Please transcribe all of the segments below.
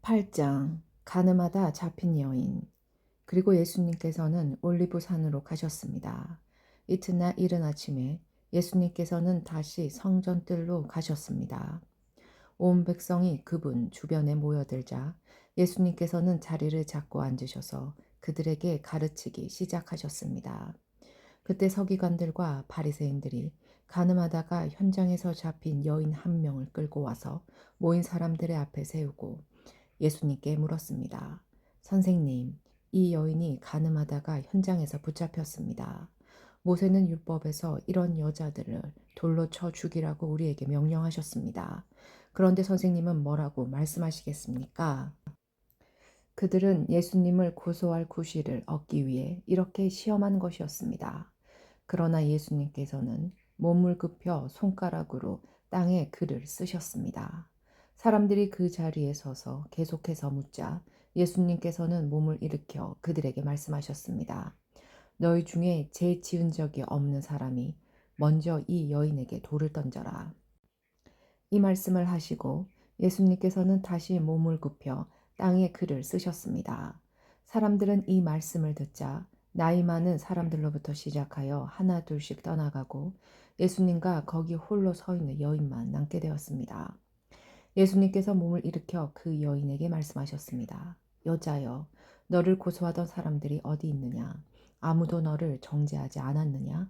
8장 가늠하다 잡힌 여인. 그리고 예수님께서는 올리브산으로 가셨습니다. 이튿날 이른 아침에 예수님께서는 다시 성전뜰로 가셨습니다. 온 백성이 그분 주변에 모여들자 예수님께서는 자리를 잡고 앉으셔서 그들에게 가르치기 시작하셨습니다. 그때 서기관들과 바리새인들이 가늠하다가 현장에서 잡힌 여인 한 명을 끌고 와서 모인 사람들의 앞에 세우고 예수님께 물었습니다. 선생님, 이 여인이 가늠하다가 현장에서 붙잡혔습니다. 모세는 율법에서 이런 여자들을 돌로 쳐 죽이라고 우리에게 명령하셨습니다. 그런데 선생님은 뭐라고 말씀하시겠습니까? 그들은 예수님을 고소할 구실을 얻기 위해 이렇게 시험한 것이었습니다. 그러나 예수님께서는 몸을 굽혀 손가락으로 땅에 글을 쓰셨습니다. 사람들이 그 자리에 서서 계속해서 묻자 예수님께서는 몸을 일으켜 그들에게 말씀하셨습니다. 너희 중에 죄 지은 적이 없는 사람이 먼저 이 여인에게 돌을 던져라. 이 말씀을 하시고 예수님께서는 다시 몸을 굽혀 땅에 글을 쓰셨습니다. 사람들은 이 말씀을 듣자 나이 많은 사람들로부터 시작하여 하나 둘씩 떠나가고 예수님과 거기 홀로 서 있는 여인만 남게 되었습니다. 예수님께서 몸을 일으켜 그 여인에게 말씀하셨습니다. 여자여, 너를 고소하던 사람들이 어디 있느냐? 아무도 너를 정죄하지 않았느냐?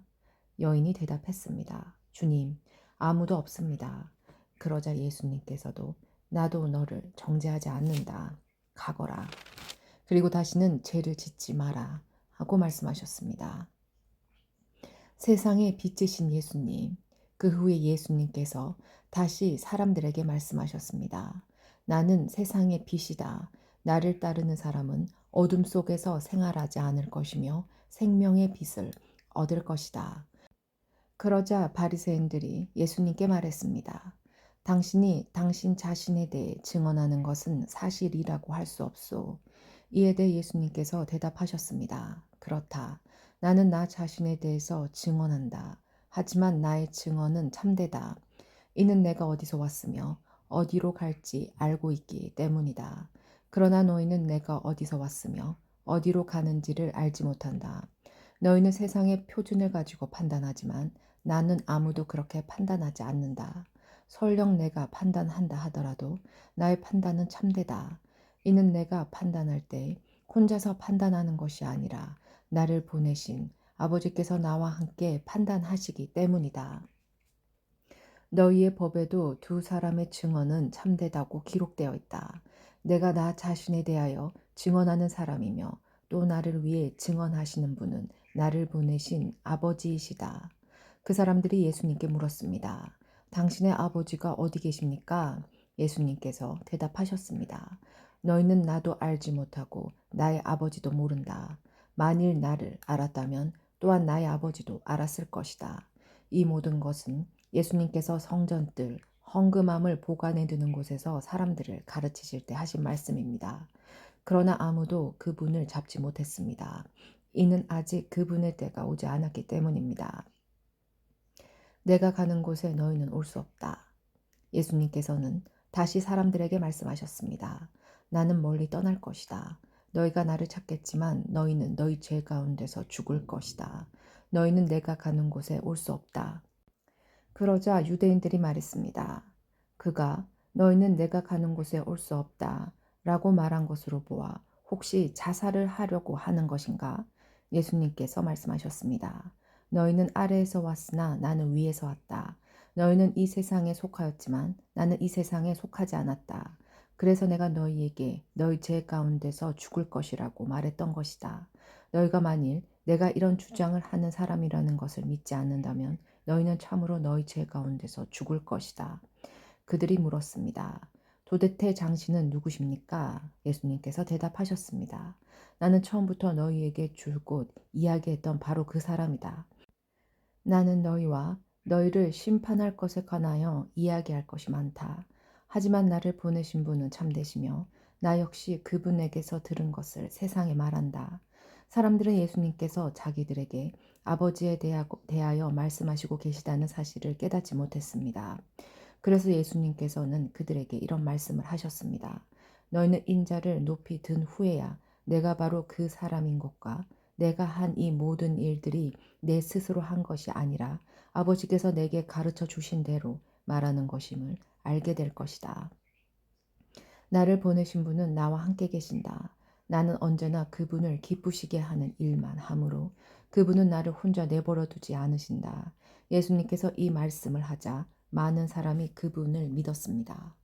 여인이 대답했습니다. 주님, 아무도 없습니다. 그러자 예수님께서도 나도 너를 정죄하지 않는다. 가거라. 그리고 다시는 죄를 짓지 마라. 하고 말씀하셨습니다. 세상의 빛이신 예수님. 그 후에 예수님께서 다시 사람들에게 말씀하셨습니다. 나는 세상의 빛이다. 나를 따르는 사람은 어둠 속에서 생활하지 않을 것이며 생명의 빛을 얻을 것이다. 그러자 바리새인들이 예수님께 말했습니다. 당신이 당신 자신에 대해 증언하는 것은 사실이라고 할 수 없소. 이에 대해 예수님께서 대답하셨습니다. 그렇다. 나는 나 자신에 대해서 증언한다. 하지만 나의 증언은 참되다. 이는 내가 어디서 왔으며 어디로 갈지 알고 있기 때문이다. 그러나 너희는 내가 어디서 왔으며 어디로 가는지를 알지 못한다. 너희는 세상의 표준을 가지고 판단하지만 나는 아무도 그렇게 판단하지 않는다. 설령 내가 판단한다 하더라도 나의 판단은 참되다. 이는 내가 판단할 때 혼자서 판단하는 것이 아니라 나를 보내신 아버지께서 나와 함께 판단하시기 때문이다. 너희의 법에도 두 사람의 증언은 참되다고 기록되어 있다. 내가 나 자신에 대하여 증언하는 사람이며 또 나를 위해 증언하시는 분은 나를 보내신 아버지이시다. 그 사람들이 예수님께 물었습니다. 당신의 아버지가 어디 계십니까? 예수님께서 대답하셨습니다. 너희는 나도 알지 못하고 나의 아버지도 모른다. 만일 나를 알았다면 또한 나의 아버지도 알았을 것이다. 이 모든 것은 예수님께서 성전뜰 헌금함을 보관해 두는 곳에서 사람들을 가르치실 때 하신 말씀입니다. 그러나 아무도 그분을 잡지 못했습니다. 이는 아직 그분의 때가 오지 않았기 때문입니다. 내가 가는 곳에 너희는 올 수 없다. 예수님께서는 다시 사람들에게 말씀하셨습니다. 나는 멀리 떠날 것이다. 너희가 나를 찾겠지만 너희는 너희 죄 가운데서 죽을 것이다. 너희는 내가 가는 곳에 올 수 없다. 그러자 유대인들이 말했습니다. 그가 너희는 내가 가는 곳에 올 수 없다 라고 말한 것으로 보아 혹시 자살을 하려고 하는 것인가? 예수님께서 말씀하셨습니다. 너희는 아래에서 왔으나 나는 위에서 왔다. 너희는 이 세상에 속하였지만 나는 이 세상에 속하지 않았다. 그래서 내가 너희에게 너희 죄 가운데서 죽을 것이라고 말했던 것이다. 너희가 만일 내가 이런 주장을 하는 사람이라는 것을 믿지 않는다면 너희는 참으로 너희 죄 가운데서 죽을 것이다. 그들이 물었습니다. 도대체 당신은 누구십니까? 예수님께서 대답하셨습니다. 나는 처음부터 너희에게 줄곧 이야기했던 바로 그 사람이다. 나는 너희와 너희를 심판할 것에 관하여 이야기할 것이 많다. 하지만 나를 보내신 분은 참되시며 나 역시 그분에게서 들은 것을 세상에 말한다. 사람들은 예수님께서 자기들에게 아버지에 대하여 말씀하시고 계시다는 사실을 깨닫지 못했습니다. 그래서 예수님께서는 그들에게 이런 말씀을 하셨습니다. 너희는 인자를 높이 든 후에야 내가 바로 그 사람인 것과 내가 한 이 모든 일들이 내 스스로 한 것이 아니라 아버지께서 내게 가르쳐 주신 대로 말하는 것임을 알게 될 것이다. 나를 보내신 분은 나와 함께 계신다. 나는 언제나 그분을 기쁘시게 하는 일만 하므로 그분은 나를 혼자 내버려 두지 않으신다. 예수님께서 이 말씀을 하자 많은 사람이 그분을 믿었습니다.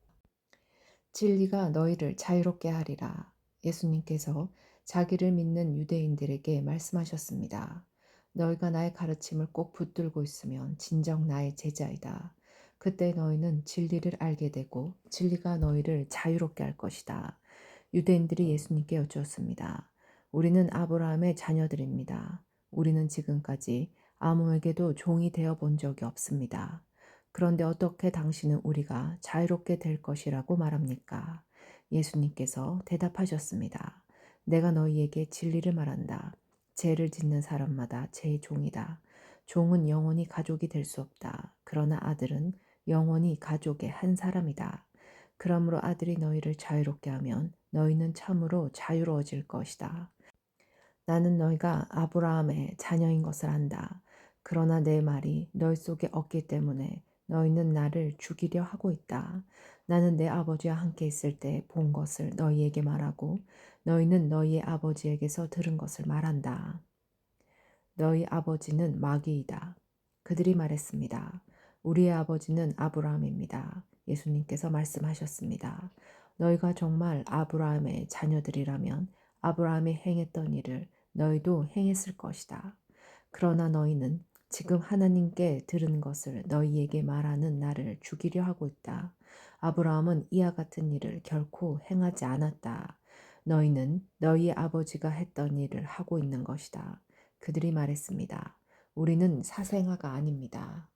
진리가 너희를 자유롭게 하리라. 예수님께서 자기를 믿는 유대인들에게 말씀하셨습니다. 너희가 나의 가르침을 꼭 붙들고 있으면 진정 나의 제자이다. 그때 너희는 진리를 알게 되고 진리가 너희를 자유롭게 할 것이다. 유대인들이 예수님께 여쭈었습니다. 우리는 아브라함의 자녀들입니다. 우리는 지금까지 아무에게도 종이 되어 본 적이 없습니다. 그런데 어떻게 당신은 우리가 자유롭게 될 것이라고 말합니까? 예수님께서 대답하셨습니다. 내가 너희에게 진리를 말한다. 죄를 짓는 사람마다 제 종이다. 종은 영원히 가족이 될 수 없다. 그러나 아들은 영원히 가족의 한 사람이다. 그러므로 아들이 너희를 자유롭게 하면 너희는 참으로 자유로워질 것이다. 나는 너희가 아브라함의 자녀인 것을 안다. 그러나 내 말이 너희 속에 없기 때문에 너희는 나를 죽이려 하고 있다. 나는 내 아버지와 함께 있을 때 본 것을 너희에게 말하고 너희는 너희의 아버지에게서 들은 것을 말한다. 너희 아버지는 마귀이다. 그들이 말했습니다. 우리의 아버지는 아브라함입니다. 예수님께서 말씀하셨습니다. 너희가 정말 아브라함의 자녀들이라면 아브라함이 행했던 일을 너희도 행했을 것이다. 그러나 너희는 지금 하나님께 들은 것을 너희에게 말하는 나를 죽이려 하고 있다. 아브라함은 이와 같은 일을 결코 행하지 않았다. 너희는 너희의 아버지가 했던 일을 하고 있는 것이다. 그들이 말했습니다. 우리는 사생아가 아닙니다.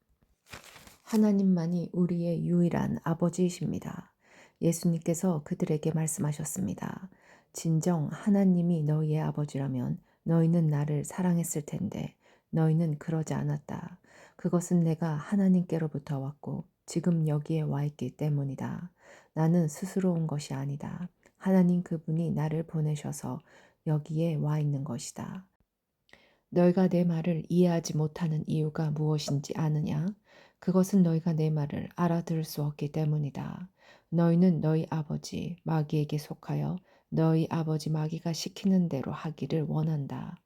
하나님만이 우리의 유일한 아버지이십니다. 예수님께서 그들에게 말씀하셨습니다. 진정 하나님이 너희의 아버지라면 너희는 나를 사랑했을 텐데 너희는 그러지 않았다. 그것은 내가 하나님께로부터 왔고 지금 여기에 와 있기 때문이다. 나는 스스로 온 것이 아니다. 하나님 그분이 나를 보내셔서 여기에 와 있는 것이다. 너희가 내 말을 이해하지 못하는 이유가 무엇인지 아느냐? 그것은 너희가 내 말을 알아들을 수 없기 때문이다. 너희는 너희 아버지 마귀에게 속하여 너희 아버지 마귀가 시키는 대로 하기를 원한다.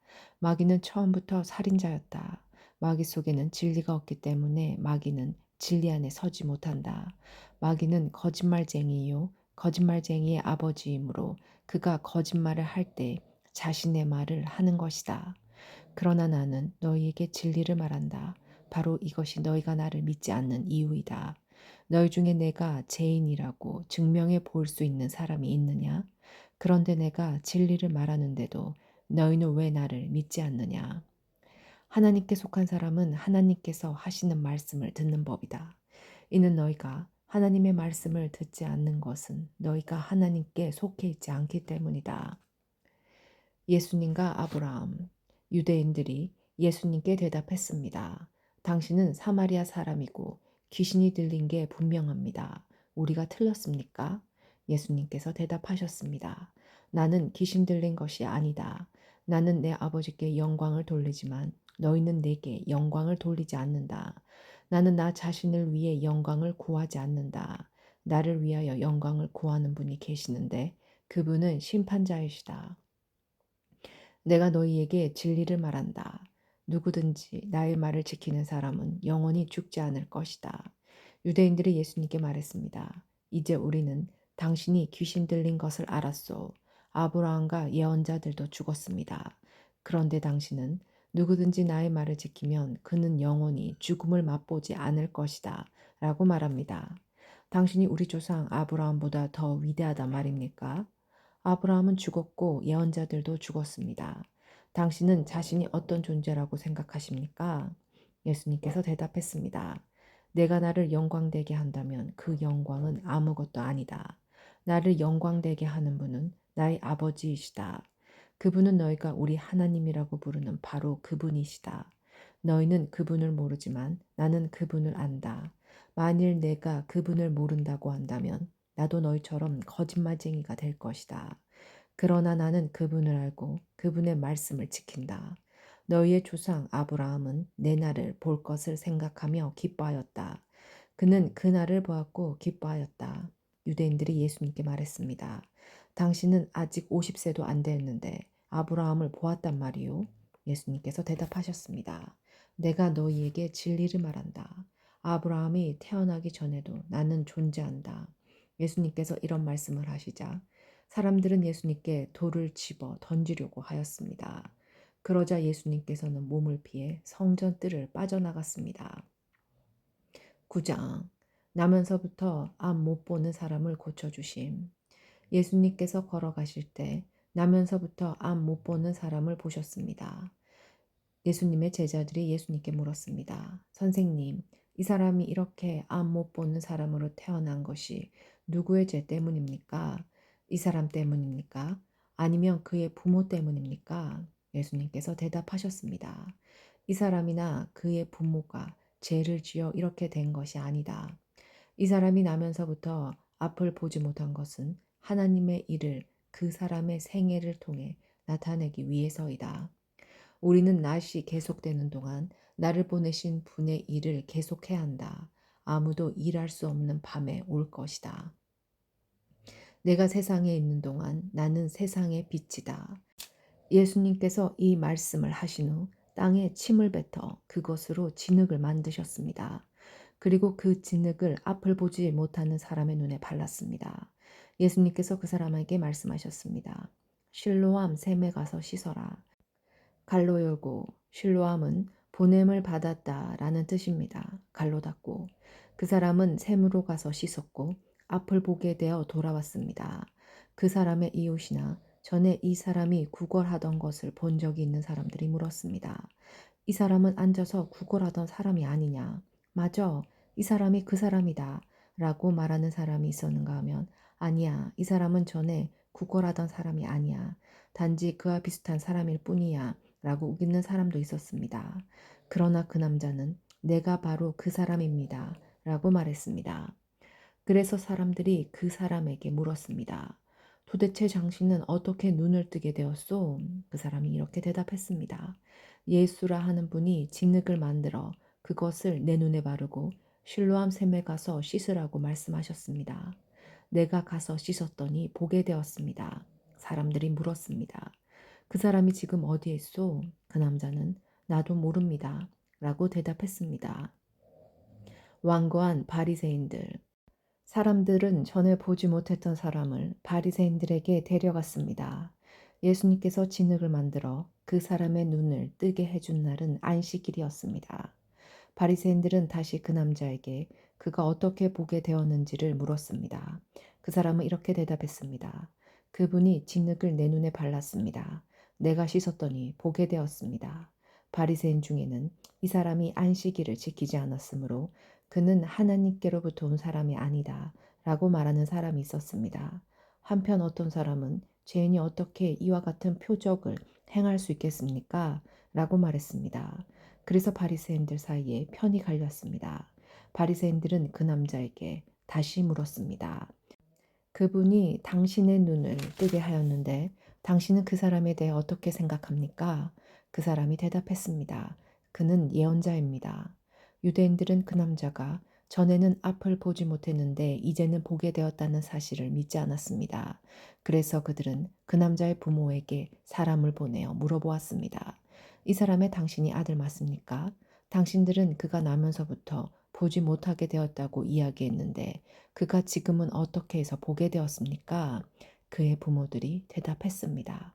마귀는 처음부터 살인자였다. 마귀 속에는 진리가 없기 때문에 마귀는 진리 안에 서지 못한다. 마귀는 거짓말쟁이요. 거짓말쟁이의 아버지이므로 그가 거짓말을 할 때 자신의 말을 하는 것이다. 그러나 나는 너희에게 진리를 말한다. 바로 이것이 너희가 나를 믿지 않는 이유이다. 너희 중에 내가 죄인이라고 증명해 볼 수 있는 사람이 있느냐? 그런데 내가 진리를 말하는데도 너희는 왜 나를 믿지 않느냐? 하나님께 속한 사람은 하나님께서 하시는 말씀을 듣는 법이다. 이는 너희가 하나님의 말씀을 듣지 않는 것은 너희가 하나님께 속해 있지 않기 때문이다. 예수님과 아브라함, 유대인들이 예수님께 대답했습니다. 당신은 사마리아 사람이고 귀신이 들린 게 분명합니다. 우리가 틀렸습니까? 예수님께서 대답하셨습니다. 나는 귀신 들린 것이 아니다. 나는 내 아버지께 영광을 돌리지만 너희는 내게 영광을 돌리지 않는다. 나는 나 자신을 위해 영광을 구하지 않는다. 나를 위하여 영광을 구하는 분이 계시는데 그분은 심판자이시다. 내가 너희에게 진리를 말한다. 누구든지 나의 말을 지키는 사람은 영원히 죽지 않을 것이다. 유대인들이 예수님께 말했습니다. 이제 우리는 당신이 귀신 들린 것을 알았소. 아브라함과 예언자들도 죽었습니다. 그런데 당신은 누구든지 나의 말을 지키면 그는 영원히 죽음을 맛보지 않을 것이다. 라고 말합니다. 당신이 우리 조상 아브라함보다 더 위대하단 말입니까? 아브라함은 죽었고 예언자들도 죽었습니다. 당신은 자신이 어떤 존재라고 생각하십니까? 예수님께서 대답했습니다. 내가 나를 영광되게 한다면 그 영광은 아무것도 아니다. 나를 영광되게 하는 분은 나의 아버지이시다. 그분은 너희가 우리 하나님이라고 부르는 바로 그분이시다. 너희는 그분을 모르지만 나는 그분을 안다. 만일 내가 그분을 모른다고 한다면 나도 너희처럼 거짓말쟁이가 될 것이다. 그러나 나는 그분을 알고 그분의 말씀을 지킨다. 너희의 조상 아브라함은 내 날을 볼 것을 생각하며 기뻐하였다. 그는 그 날을 보았고 기뻐하였다. 유대인들이 예수님께 말했습니다. 당신은 아직 50세도 안 됐는데 아브라함을 보았단 말이요. 예수님께서 대답하셨습니다. 내가 너희에게 진리를 말한다. 아브라함이 태어나기 전에도 나는 존재한다. 예수님께서 이런 말씀을 하시자 사람들은 예수님께 돌을 집어 던지려고 하였습니다. 그러자 예수님께서는 몸을 피해 성전 뜰을 빠져나갔습니다. 9장 나면서부터 앞 못 보는 사람을 고쳐주심. 예수님께서 걸어가실 때 나면서부터 앞 못 보는 사람을 보셨습니다. 예수님의 제자들이 예수님께 물었습니다. 선생님, 이 사람이 이렇게 앞 못 보는 사람으로 태어난 것이 누구의 죄 때문입니까? 이 사람 때문입니까? 아니면 그의 부모 때문입니까? 예수님께서 대답하셨습니다. 이 사람이나 그의 부모가 죄를 지어 이렇게 된 것이 아니다. 이 사람이 나면서부터 앞을 보지 못한 것은 하나님의 일을 그 사람의 생애를 통해 나타내기 위해서이다. 우리는 낮이 계속되는 동안 나를 보내신 분의 일을 계속해야 한다. 아무도 일할 수 없는 밤에 올 것이다. 내가 세상에 있는 동안 나는 세상의 빛이다. 예수님께서 이 말씀을 하신 후 땅에 침을 뱉어 그것으로 진흙을 만드셨습니다. 그리고 그 진흙을 앞을 보지 못하는 사람의 눈에 발랐습니다. 예수님께서 그 사람에게 말씀하셨습니다. 실로암 샘에 가서 씻어라. 갈로 열고 실로암은 보냄을 받았다라는 뜻입니다. 갈로 닫고 그 사람은 샘으로 가서 씻었고 앞을 보게 되어 돌아왔습니다. 그 사람의 이웃이나 전에 이 사람이 구걸하던 것을 본 적이 있는 사람들이 물었습니다. 이 사람은 앉아서 구걸하던 사람이 아니냐? 맞아, 이 사람이 그 사람이다 라고 말하는 사람이 있었는가 하면 아니야, 이 사람은 전에 구걸하던 사람이 아니야. 단지 그와 비슷한 사람일 뿐이야 라고 우기는 사람도 있었습니다. 그러나 그 남자는 내가 바로 그 사람입니다 라고 말했습니다. 그래서 사람들이 그 사람에게 물었습니다. 도대체 당신은 어떻게 눈을 뜨게 되었소? 그 사람이 이렇게 대답했습니다. 예수라 하는 분이 진흙을 만들어 그것을 내 눈에 바르고 실로암 샘에 가서 씻으라고 말씀하셨습니다. 내가 가서 씻었더니 보게 되었습니다. 사람들이 물었습니다. 그 사람이 지금 어디에 있소? 그 남자는 나도 모릅니다. 라고 대답했습니다. 완고한 바리새인들. 사람들은 전에 보지 못했던 사람을 바리새인들에게 데려갔습니다. 예수님께서 진흙을 만들어 그 사람의 눈을 뜨게 해준 날은 안식일이었습니다. 바리새인들은 다시 그 남자에게 그가 어떻게 보게 되었는지를 물었습니다. 그 사람은 이렇게 대답했습니다. 그분이 진흙을 내 눈에 발랐습니다. 내가 씻었더니 보게 되었습니다. 바리새인 중에는 이 사람이 안식일을 지키지 않았으므로 그는 하나님께로부터 온 사람이 아니다 라고 말하는 사람이 있었습니다. 한편 어떤 사람은 죄인이 어떻게 이와 같은 표적을 행할 수 있겠습니까? 라고 말했습니다. 그래서 바리새인들 사이에 편이 갈렸습니다. 바리새인들은 그 남자에게 다시 물었습니다. 그분이 당신의 눈을 뜨게 하였는데 당신은 그 사람에 대해 어떻게 생각합니까? 그 사람이 대답했습니다. 그는 예언자입니다. 유대인들은 그 남자가 전에는 앞을 보지 못했는데 이제는 보게 되었다는 사실을 믿지 않았습니다. 그래서 그들은 그 남자의 부모에게 사람을 보내어 물어보았습니다. 이 사람의 당신이 아들 맞습니까? 당신들은 그가 나면서부터 보지 못하게 되었다고 이야기했는데 그가 지금은 어떻게 해서 보게 되었습니까? 그의 부모들이 대답했습니다.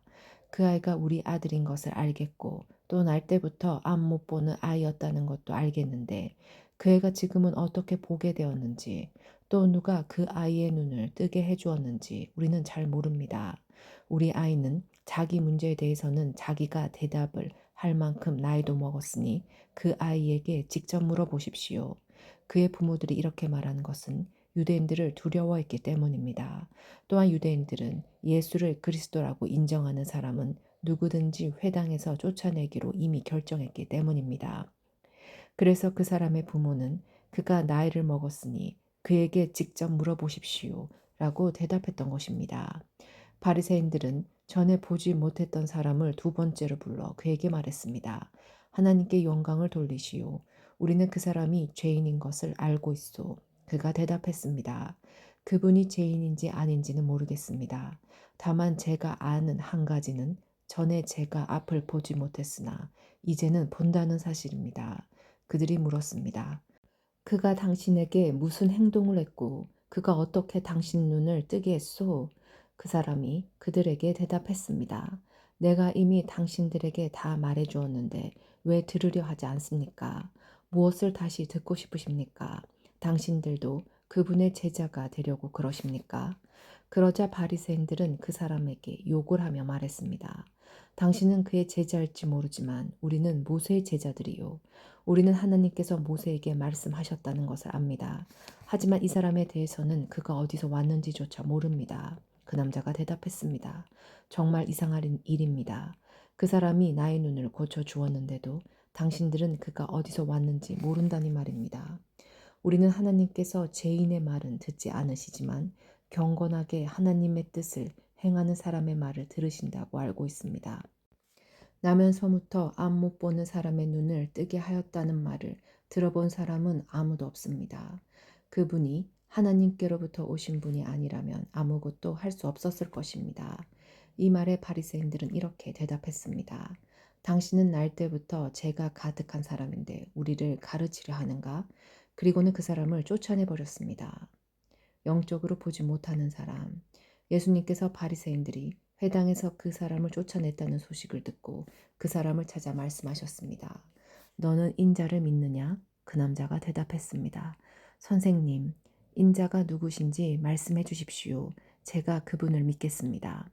그 아이가 우리 아들인 것을 알겠고 또 날 때부터 앞 못 보는 아이였다는 것도 알겠는데 그 애가 지금은 어떻게 보게 되었는지 또 누가 그 아이의 눈을 뜨게 해주었는지 우리는 잘 모릅니다. 우리 아이는 자기 문제에 대해서는 자기가 대답을 할 만큼 나이도 먹었으니 그 아이에게 직접 물어보십시오. 그의 부모들이 이렇게 말하는 것은 유대인들을 두려워했기 때문입니다. 또한 유대인들은 예수를 그리스도라고 인정하는 사람은 누구든지 회당에서 쫓아내기로 이미 결정했기 때문입니다. 그래서 그 사람의 부모는 그가 나이를 먹었으니 그에게 직접 물어보십시오 라고 대답했던 것입니다. 바리새인들은 전에 보지 못했던 사람을 두 번째로 불러 그에게 말했습니다. 하나님께 영광을 돌리시오. 우리는 그 사람이 죄인인 것을 알고 있소. 그가 대답했습니다. 그분이 죄인인지 아닌지는 모르겠습니다. 다만 제가 아는 한 가지는 전에 제가 앞을 보지 못했으나 이제는 본다는 사실입니다. 그들이 물었습니다. 그가 당신에게 무슨 행동을 했고 그가 어떻게 당신 눈을 뜨게 했소? 그 사람이 그들에게 대답했습니다. 내가 이미 당신들에게 다 말해 주었는데 왜 들으려 하지 않습니까? 무엇을 다시 듣고 싶으십니까? 당신들도 그분의 제자가 되려고 그러십니까? 그러자 바리새인들은 그 사람에게 욕을 하며 말했습니다. 당신은 그의 제자일지 모르지만 우리는 모세의 제자들이요. 우리는 하나님께서 모세에게 말씀하셨다는 것을 압니다. 하지만 이 사람에 대해서는 그가 어디서 왔는지조차 모릅니다. 그 남자가 대답했습니다. 정말 이상한 일입니다. 그 사람이 나의 눈을 고쳐 주었는데도 당신들은 그가 어디서 왔는지 모른다니 말입니다. 우리는 하나님께서 죄인의 말은 듣지 않으시지만 경건하게 하나님의 뜻을 행하는 사람의 말을 들으신다고 알고 있습니다. 나면서부터 앞 못 보는 사람의 눈을 뜨게 하였다는 말을 들어본 사람은 아무도 없습니다. 그분이 하나님께로부터 오신 분이 아니라면 아무것도 할 수 없었을 것입니다. 이 말에 바리새인들은 이렇게 대답했습니다. 당신은 날 때부터 죄가 가득한 사람인데 우리를 가르치려 하는가? 그리고는 그 사람을 쫓아내 버렸습니다. 영적으로 보지 못하는 사람. 예수님께서 바리새인들이 회당에서 그 사람을 쫓아냈다는 소식을 듣고 그 사람을 찾아 말씀하셨습니다. 너는 인자를 믿느냐? 그 남자가 대답했습니다. 선생님, 인자가 누구신지 말씀해 주십시오. 제가 그분을 믿겠습니다.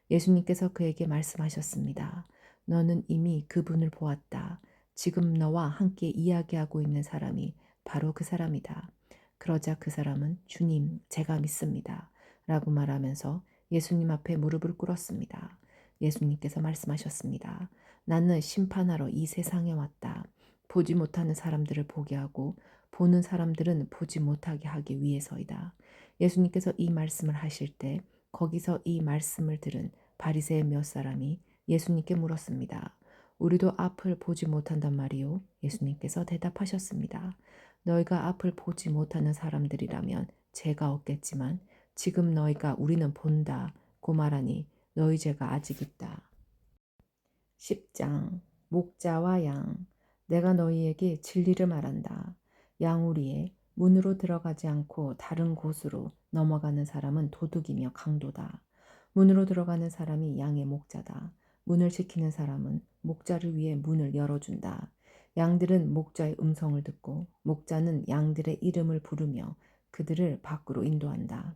예수님께서 그에게 말씀하셨습니다. 너는 이미 그분을 보았다. 지금 너와 함께 이야기하고 있는 사람이 바로 그 사람이다. 그러자 그 사람은 주님, 제가 믿습니다. 라고 말하면서 예수님 앞에 무릎을 꿇었습니다. 예수님께서 말씀하셨습니다. 나는 심판하러 이 세상에 왔다. 보지 못하는 사람들을 보게 하고 보는 사람들은 보지 못하게 하기 위해서이다. 예수님께서 이 말씀을 하실 때 거기서 이 말씀을 들은 바리새의 몇 사람이 예수님께 물었습니다. 우리도 앞을 보지 못한단 말이요? 예수님께서 대답하셨습니다. 너희가 앞을 보지 못하는 사람들이라면 죄가 없겠지만 지금 너희가 우리는 본다 고 말하니 너희 죄가 아직 있다. 10장 목자와 양. 내가 너희에게 진리를 말한다. 양우리에 문으로 들어가지 않고 다른 곳으로 넘어가는 사람은 도둑이며 강도다. 문으로 들어가는 사람이 양의 목자다. 문을 지키는 사람은 목자를 위해 문을 열어준다. 양들은 목자의 음성을 듣고 목자는 양들의 이름을 부르며 그들을 밖으로 인도한다.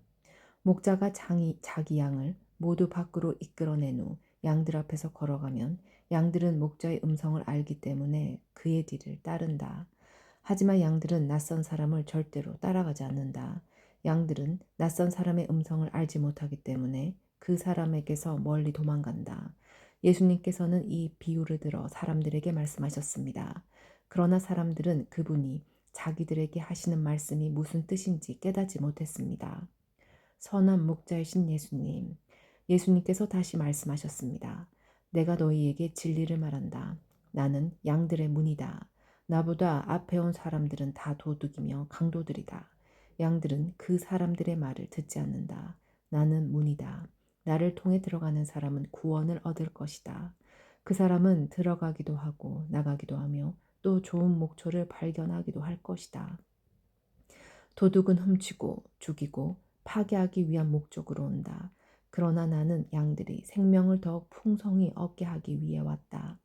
목자가 자기 양을 모두 밖으로 이끌어낸 후 양들 앞에서 걸어가면 양들은 목자의 음성을 알기 때문에 그의 뒤를 따른다. 하지만 양들은 낯선 사람을 절대로 따라가지 않는다. 양들은 낯선 사람의 음성을 알지 못하기 때문에 그 사람에게서 멀리 도망간다. 예수님께서는 이 비유를 들어 사람들에게 말씀하셨습니다. 그러나 사람들은 그분이 자기들에게 하시는 말씀이 무슨 뜻인지 깨닫지 못했습니다. 선한 목자이신 예수님. 예수님께서 다시 말씀하셨습니다. 내가 너희에게 진리를 말한다. 나는 양들의 문이다. 나보다 앞에 온 사람들은 다 도둑이며 강도들이다. 양들은 그 사람들의 말을 듣지 않는다. 나는 문이다. 나를 통해 들어가는 사람은 구원을 얻을 것이다. 그 사람은 들어가기도 하고 나가기도 하며 또 좋은 목초를 발견하기도 할 것이다. 도둑은 훔치고 죽이고 파괴하기 위한 목적으로 온다. 그러나 나는 양들이 생명을 더욱 풍성히 얻게 하기 위해 왔다.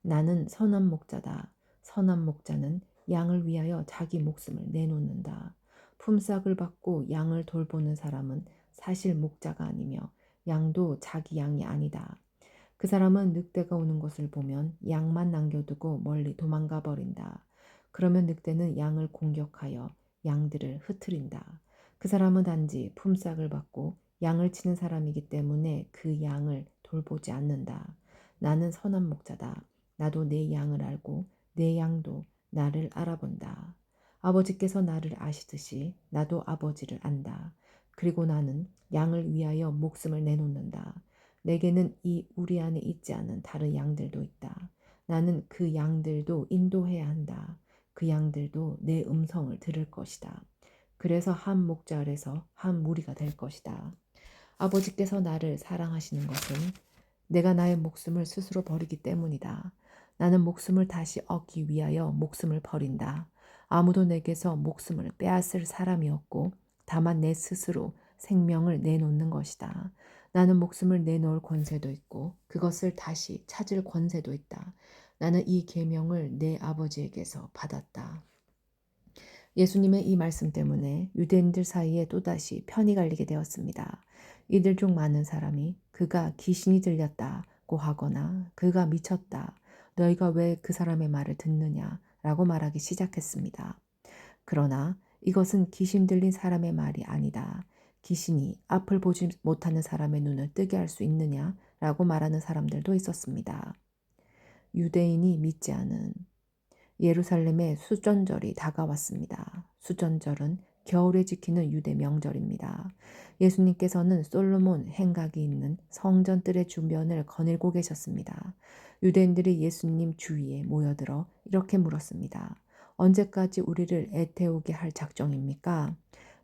나는 선한 목자다. 선한 목자는 양을 위하여 자기 목숨을 내놓는다. 품삯을 받고 양을 돌보는 사람은 사실 목자가 아니며 양도 자기 양이 아니다. 그 사람은 늑대가 오는 것을 보면 양만 남겨두고 멀리 도망가 버린다. 그러면 늑대는 양을 공격하여 양들을 흩트린다. 그 사람은 단지 품삯을 받고 양을 치는 사람이기 때문에 그 양을 돌보지 않는다. 나는 선한 목자다. 나도 내 양을 알고 내 양도 나를 알아본다. 아버지께서 나를 아시듯이 나도 아버지를 안다. 그리고 나는 양을 위하여 목숨을 내놓는다. 내게는 이 우리 안에 있지 않은 다른 양들도 있다. 나는 그 양들도 인도해야 한다. 그 양들도 내 음성을 들을 것이다. 그래서 한 목자 아래서 한 무리가 될 것이다. 아버지께서 나를 사랑하시는 것은 내가 나의 목숨을 스스로 버리기 때문이다. 나는 목숨을 다시 얻기 위하여 목숨을 버린다. 아무도 내게서 목숨을 빼앗을 사람이 없고 다만 내 스스로 생명을 내놓는 것이다. 나는 목숨을 내놓을 권세도 있고 그것을 다시 찾을 권세도 있다. 나는 이 계명을 내 아버지에게서 받았다. 예수님의 이 말씀 때문에 유대인들 사이에 또다시 편이 갈리게 되었습니다. 이들 중 많은 사람이 그가 귀신이 들렸다고 하거나 그가 미쳤다. 너희가 왜 그 사람의 말을 듣느냐 라고 말하기 시작했습니다. 그러나 이것은 귀신 들린 사람의 말이 아니다. 귀신이 앞을 보지 못하는 사람의 눈을 뜨게 할 수 있느냐 라고 말하는 사람들도 있었습니다. 유대인이 믿지 않은 예루살렘의 수전절이 다가왔습니다. 수전절은 겨울에 지키는 유대 명절입니다. 예수님께서는 솔로몬 행각이 있는 성전 뜰의 주변을 거닐고 계셨습니다. 유대인들이 예수님 주위에 모여들어 이렇게 물었습니다. 언제까지 우리를 애태우게 할 작정입니까?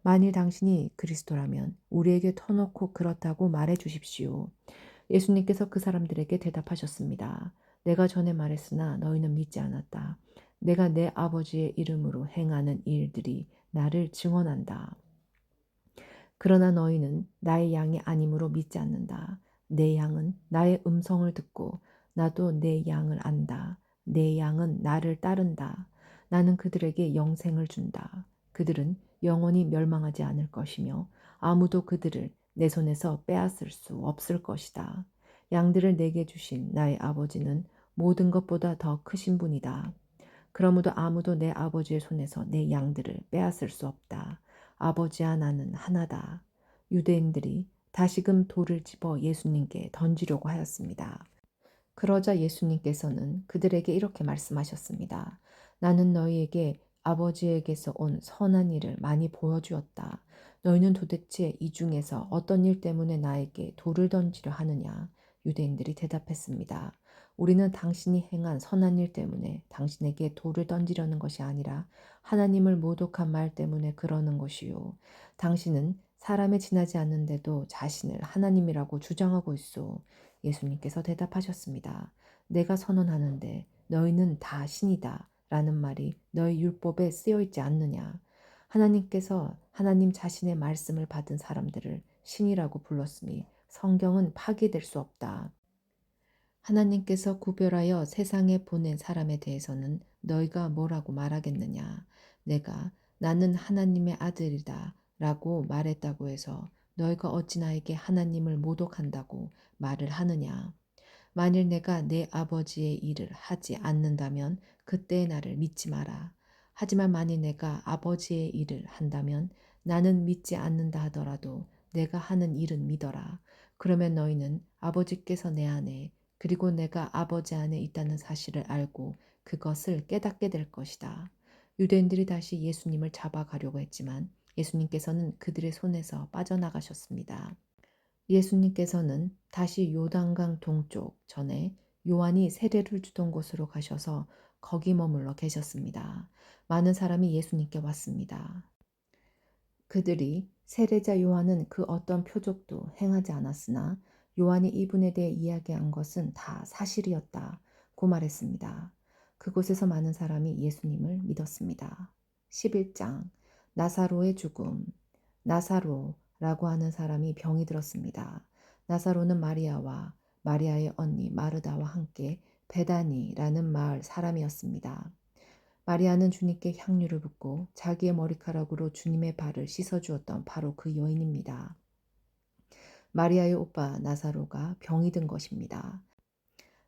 만일 당신이 그리스도라면 우리에게 터놓고 그렇다고 말해 주십시오. 예수님께서 그 사람들에게 대답하셨습니다. 내가 전에 말했으나 너희는 믿지 않았다. 내가 내 아버지의 이름으로 행하는 일들이 나를 증언한다. 그러나 너희는 나의 양이 아니므로 믿지 않는다. 내 양은 나의 음성을 듣고 나도 내 양을 안다. 내 양은 나를 따른다. 나는 그들에게 영생을 준다. 그들은 영원히 멸망하지 않을 것이며 아무도 그들을 내 손에서 빼앗을 수 없을 것이다. 양들을 내게 주신 나의 아버지는 모든 것보다 더 크신 분이다. 그러므로 아무도 내 아버지의 손에서 내 양들을 빼앗을 수 없다. 아버지와 나는 하나다. 유대인들이 다시금 돌을 집어 예수님께 던지려고 하였습니다. 그러자 예수님께서는 그들에게 이렇게 말씀하셨습니다. 나는 너희에게 아버지에게서 온 선한 일을 많이 보여주었다. 너희는 도대체 이 중에서 어떤 일 때문에 나에게 돌을 던지려 하느냐? 유대인들이 대답했습니다. 우리는 당신이 행한 선한 일 때문에 당신에게 돌을 던지려는 것이 아니라 하나님을 모독한 말 때문에 그러는 것이요. 당신은 사람에 지나지 않는데도 자신을 하나님이라고 주장하고 있소. 예수님께서 대답하셨습니다. 내가 선언하는데 너희는 다 신이다 라는 말이 너희 율법에 쓰여 있지 않느냐. 하나님께서 하나님 자신의 말씀을 받은 사람들을 신이라고 불렀으니 성경은 파기될 수 없다. 하나님께서 구별하여 세상에 보낸 사람에 대해서는 너희가 뭐라고 말하겠느냐. 내가 나는 하나님의 아들이다 라고 말했다고 해서 너희가 어찌 나에게 하나님을 모독한다고 말을 하느냐. 만일 내가 내 아버지의 일을 하지 않는다면 그때의 나를 믿지 마라. 하지만 만일 내가 아버지의 일을 한다면 나는 믿지 않는다 하더라도 내가 하는 일은 믿어라. 그러면 너희는 아버지께서 내 안에 그리고 내가 아버지 안에 있다는 사실을 알고 그것을 깨닫게 될 것이다. 유대인들이 다시 예수님을 잡아가려고 했지만 예수님께서는 그들의 손에서 빠져나가셨습니다. 예수님께서는 다시 요단강 동쪽 전에 요한이 세례를 주던 곳으로 가셔서 거기 머물러 계셨습니다. 많은 사람이 예수님께 왔습니다. 그들이 세례자 요한은 그 어떤 표적도 행하지 않았으나 요한이 이분에 대해 이야기한 것은 다 사실이었다고 말했습니다. 그곳에서 많은 사람이 예수님을 믿었습니다. 11장 나사로의 죽음. 나사로라고 하는 사람이 병이 들었습니다. 나사로는 마리아와 마리아의 언니 마르다와 함께 베다니라는 마을 사람이었습니다. 마리아는 주님께 향유를 붓고 자기의 머리카락으로 주님의 발을 씻어주었던 바로 그 여인입니다. 마리아의 오빠 나사로가 병이 든 것입니다.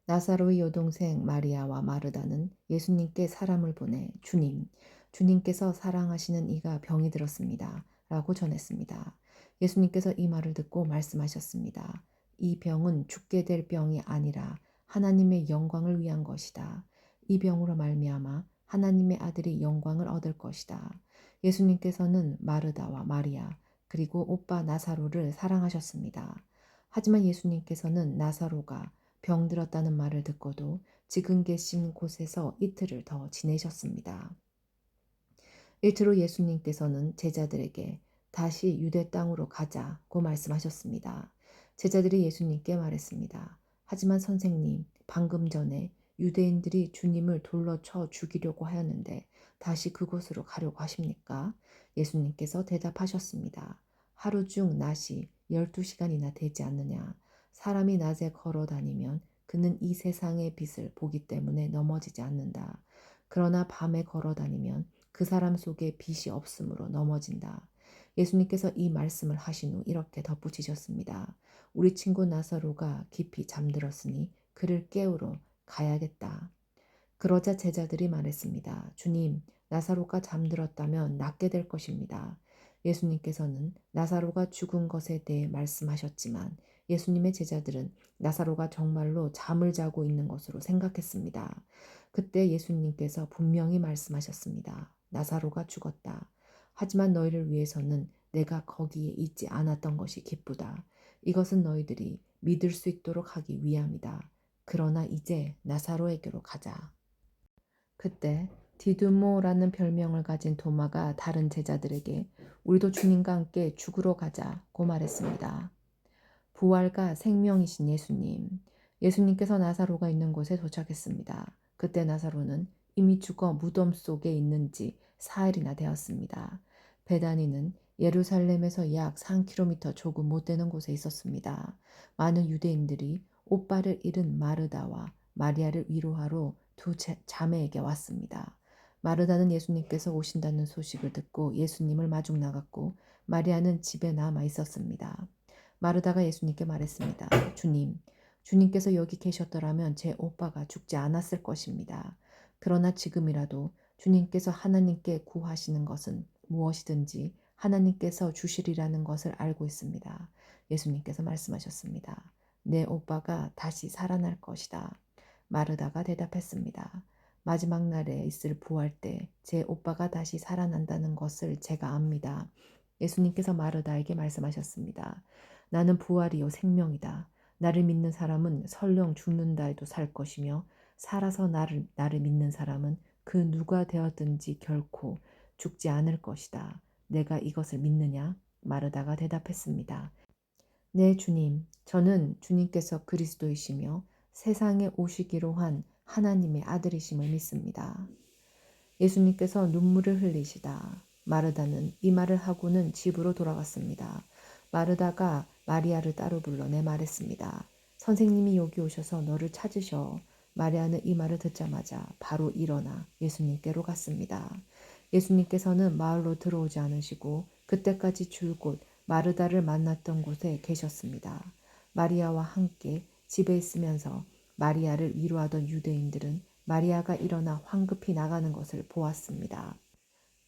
나사로의 여동생 마리아와 마르다는 예수님께 사람을 보내 주님께서 사랑하시는 이가 병이 들었습니다. 라고 전했습니다. 예수님께서 이 말을 듣고 말씀하셨습니다. 이 병은 죽게 될 병이 아니라 하나님의 영광을 위한 것이다. 이 병으로 말미암아 하나님의 아들이 영광을 얻을 것이다. 예수님께서는 마르다와 마리아 그리고 오빠 나사로를 사랑하셨습니다. 하지만 예수님께서는 나사로가 병들었다는 말을 듣고도 지금 계신 곳에서 이틀을 더 지내셨습니다. 이틀 후 예수님께서는 제자들에게 다시 유대 땅으로 가자고 말씀하셨습니다. 제자들이 예수님께 말했습니다. 하지만 선생님, 방금 전에 유대인들이 주님을 돌로 쳐 죽이려고 하였는데 다시 그곳으로 가려고 하십니까? 예수님께서 대답하셨습니다. 하루 중 낮이 12시간이나 되지 않느냐? 사람이 낮에 걸어 다니면 그는 이 세상의 빛을 보기 때문에 넘어지지 않는다. 그러나 밤에 걸어 다니면 그 사람 속에 빛이 없으므로 넘어진다. 예수님께서 이 말씀을 하신 후 이렇게 덧붙이셨습니다. 우리 친구 나사로가 깊이 잠들었으니 그를 깨우러 가야겠다. 그러자 제자들이 말했습니다. 주님, 나사로가 잠들었다면 낫게 될 것입니다. 예수님께서는 나사로가 죽은 것에 대해 말씀하셨지만 예수님의 제자들은 나사로가 정말로 잠을 자고 있는 것으로 생각했습니다. 그때 예수님께서 분명히 말씀하셨습니다. 나사로가 죽었다. 하지만 너희를 위해서는 내가 거기에 있지 않았던 것이 기쁘다. 이것은 너희들이 믿을 수 있도록 하기 위함이다. 그러나 이제 나사로에게로 가자. 그때 디두모라는 별명을 가진 도마가 다른 제자들에게 우리도 주님과 함께 죽으러 가자고 말했습니다. 부활과 생명이신 예수님. 예수님께서 나사로가 있는 곳에 도착했습니다. 그때 나사로는 이미 죽어 무덤 속에 있는지 사흘이나 되었습니다. 베다니는 예루살렘에서 약 3km 조금 못 되는 곳에 있었습니다. 많은 유대인들이 오빠를 잃은 마르다와 마리아를 위로하러 두 자매에게 왔습니다. 마르다는 예수님께서 오신다는 소식을 듣고 예수님을 마중 나갔고 마리아는 집에 남아 있었습니다. 마르다가 예수님께 말했습니다. 주님께서 여기 계셨더라면 제 오빠가 죽지 않았을 것입니다. 그러나 지금이라도 주님께서 하나님께 구하시는 것은 무엇이든지 하나님께서 주시리라는 것을 알고 있습니다. 예수님께서 말씀하셨습니다. 내 오빠가 다시 살아날 것이다. 마르다가 대답했습니다. 마지막 날에 있을 부활 때 제 오빠가 다시 살아난다는 것을 제가 압니다. 예수님께서 마르다에게 말씀하셨습니다. 나는 부활이요 생명이다. 나를 믿는 사람은 설령 죽는다 해도 살 것이며 살아서 나를 믿는 사람은 그 누가 되었든지 결코 죽지 않을 것이다. 내가 이것을 믿느냐? 마르다가 대답했습니다. 네, 주님. 저는 주님께서 그리스도이시며 세상에 오시기로 한 하나님의 아들이심을 믿습니다. 예수님께서 눈물을 흘리시다. 마르다는 이 말을 하고는 집으로 돌아갔습니다. 마르다가 마리아를 따로 불러내 말했습니다. 선생님이 여기 오셔서 너를 찾으셔. 마리아는 이 말을 듣자마자 바로 일어나 예수님께로 갔습니다. 예수님께서는 마을로 들어오지 않으시고 그때까지 줄곧 마르다를 만났던 곳에 계셨습니다. 마리아와 함께 집에 있으면서 마리아를 위로하던 유대인들은 마리아가 일어나 황급히 나가는 것을 보았습니다.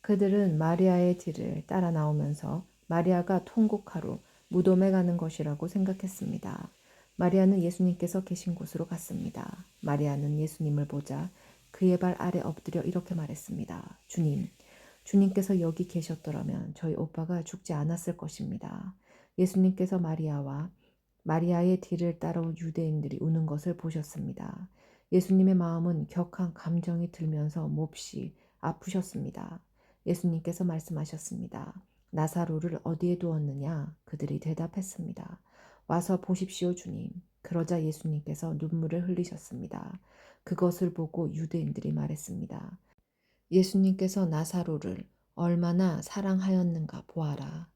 그들은 마리아의 뒤를 따라 나오면서 마리아가 통곡하러 무덤에 가는 것이라고 생각했습니다. 마리아는 예수님께서 계신 곳으로 갔습니다. 마리아는 예수님을 보자 그의 발 아래 엎드려 이렇게 말했습니다. 주님께서 여기 계셨더라면 저희 오빠가 죽지 않았을 것입니다. 예수님께서 마리아의 뒤를 따라온 유대인들이 우는 것을 보셨습니다. 예수님의 마음은 격한 감정이 들면서 몹시 아프셨습니다. 예수님께서 말씀하셨습니다. 나사로를 어디에 두었느냐? 그들이 대답했습니다. 와서 보십시오, 주님. 그러자 예수님께서 눈물을 흘리셨습니다. 그것을 보고 유대인들이 말했습니다. 예수님께서 나사로를 얼마나 사랑하였는가 보아라.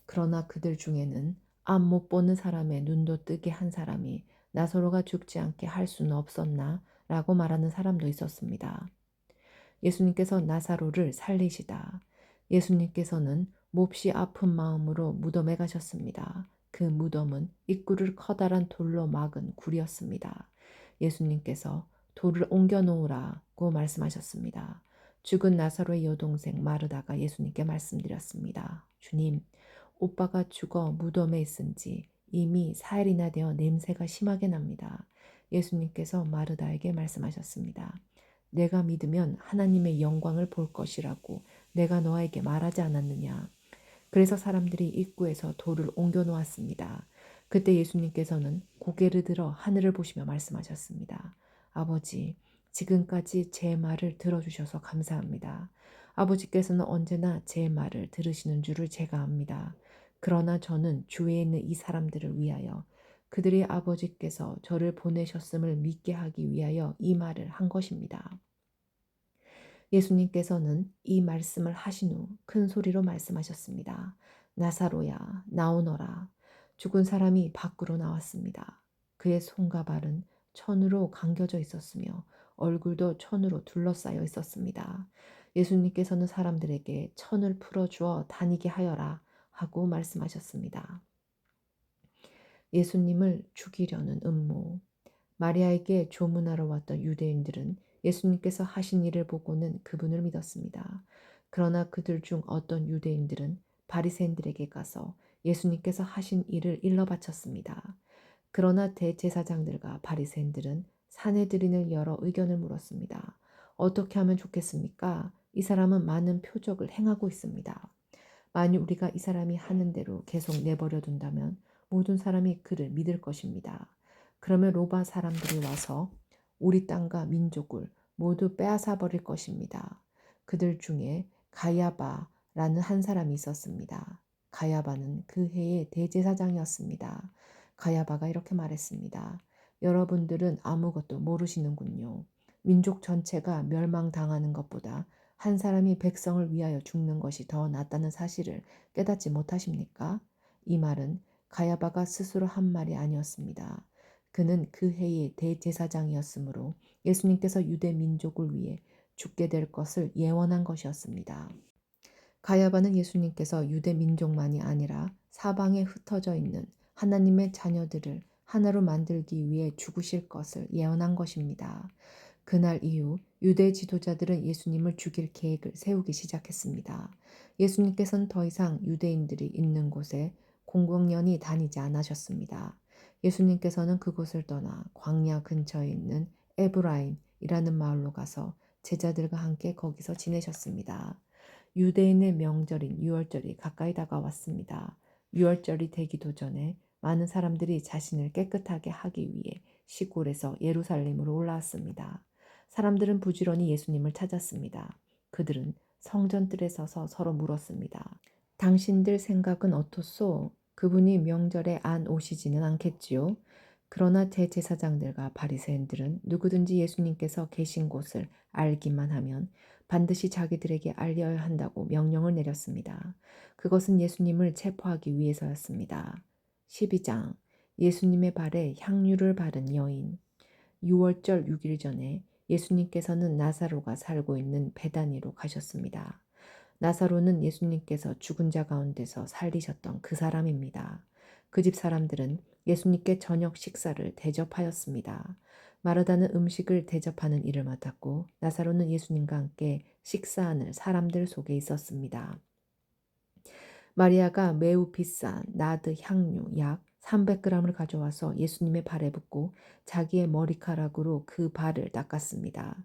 그러나 그들 중에는 앞 못 보는 사람의 눈도 뜨게 한 사람이 나사로가 죽지 않게 할 수는 없었나? 라고 말하는 사람도 있었습니다. 예수님께서 나사로를 살리시다. 예수님께서는 몹시 아픈 마음으로 무덤에 가셨습니다. 그 무덤은 입구를 커다란 돌로 막은 굴이었습니다. 예수님께서 돌을 옮겨 놓으라고 말씀하셨습니다. 죽은 나사로의 여동생 마르다가 예수님께 말씀드렸습니다. 주님, 오빠가 죽어 무덤에 있은지 이미 사흘이나 되어 냄새가 심하게 납니다. 예수님께서 마르다에게 말씀하셨습니다. 내가 믿으면 하나님의 영광을 볼 것이라고 내가 너에게 말하지 않았느냐. 그래서 사람들이 입구에서 돌을 옮겨 놓았습니다. 그때 예수님께서는 고개를 들어 하늘을 보시며 말씀하셨습니다. 아버지, 지금까지 제 말을 들어주셔서 감사합니다. 아버지께서는 언제나 제 말을 들으시는 줄을 제가 압니다. 그러나 저는 주위에 있는 이 사람들을 위하여 그들이 아버지께서 저를 보내셨음을 믿게 하기 위하여 이 말을 한 것입니다. 예수님께서는 이 말씀을 하신 후 큰 소리로 말씀하셨습니다. 나사로야, 나오너라. 죽은 사람이 밖으로 나왔습니다. 그의 손과 발은 천으로 감겨져 있었으며 얼굴도 천으로 둘러싸여 있었습니다. 예수님께서는 사람들에게 천을 풀어주어 다니게 하여라 하고 말씀하셨습니다. 예수님을 죽이려는 음모. 마리아에게 조문하러 왔던 유대인들은 예수님께서 하신 일을 보고는 그분을 믿었습니다. 그러나 그들 중 어떤 유대인들은 바리새인들에게 가서 예수님께서 하신 일을 일러 바쳤습니다. 그러나 대제사장들과 바리새인들은 사내들인을 열어 의견을 물었습니다. 어떻게 하면 좋겠습니까? 이 사람은 많은 표적을 행하고 있습니다. 만일 우리가 이 사람이 하는 대로 계속 내버려 둔다면 모든 사람이 그를 믿을 것입니다. 그러면 로마 사람들이 와서 우리 땅과 민족을 모두 빼앗아 버릴 것입니다. 그들 중에 가야바라는 한 사람이 있었습니다. 가야바는 그 해의 대제사장이었습니다. 가야바가 이렇게 말했습니다. 여러분들은 아무것도 모르시는군요. 민족 전체가 멸망당하는 것보다 한 사람이 백성을 위하여 죽는 것이 더 낫다는 사실을 깨닫지 못하십니까? 이 말은 가야바가 스스로 한 말이 아니었습니다. 그는 그 해의 대제사장이었으므로 예수님께서 유대 민족을 위해 죽게 될 것을 예언한 것이었습니다. 가야바는 예수님께서 유대 민족만이 아니라 사방에 흩어져 있는 하나님의 자녀들을 하나로 만들기 위해 죽으실 것을 예언한 것입니다. 그날 이후 유대 지도자들은 예수님을 죽일 계획을 세우기 시작했습니다. 예수님께서는 더 이상 유대인들이 있는 곳에 공공연히 다니지 않으셨습니다. 예수님께서는 그곳을 떠나 광야 근처에 있는 에브라임이라는 마을로 가서 제자들과 함께 거기서 지내셨습니다. 유대인의 명절인 유월절이 가까이 다가왔습니다. 유월절이 되기도 전에 많은 사람들이 자신을 깨끗하게 하기 위해 시골에서 예루살렘으로 올라왔습니다. 사람들은 부지런히 예수님을 찾았습니다. 그들은 성전뜰에 서서 서로 물었습니다. 당신들 생각은 어떻소? 그분이 명절에 안 오시지는 않겠지요? 그러나 대제사장들과 바리새인들은 누구든지 예수님께서 계신 곳을 알기만 하면 반드시 자기들에게 알려야 한다고 명령을 내렸습니다. 그것은 예수님을 체포하기 위해서였습니다. 12장 예수님의 발에 향유를 바른 여인. 6월절 6일 전에 예수님께서는 나사로가 살고 있는 베다니로 가셨습니다. 나사로는 예수님께서 죽은 자 가운데서 살리셨던 그 사람입니다. 그 집 사람들은 예수님께 저녁 식사를 대접하였습니다. 마르다는 음식을 대접하는 일을 맡았고 나사로는 예수님과 함께 식사하는 사람들 속에 있었습니다. 마리아가 매우 비싼 나드 향유 약 300g을 가져와서 예수님의 발에 붓고 자기의 머리카락으로 그 발을 닦았습니다.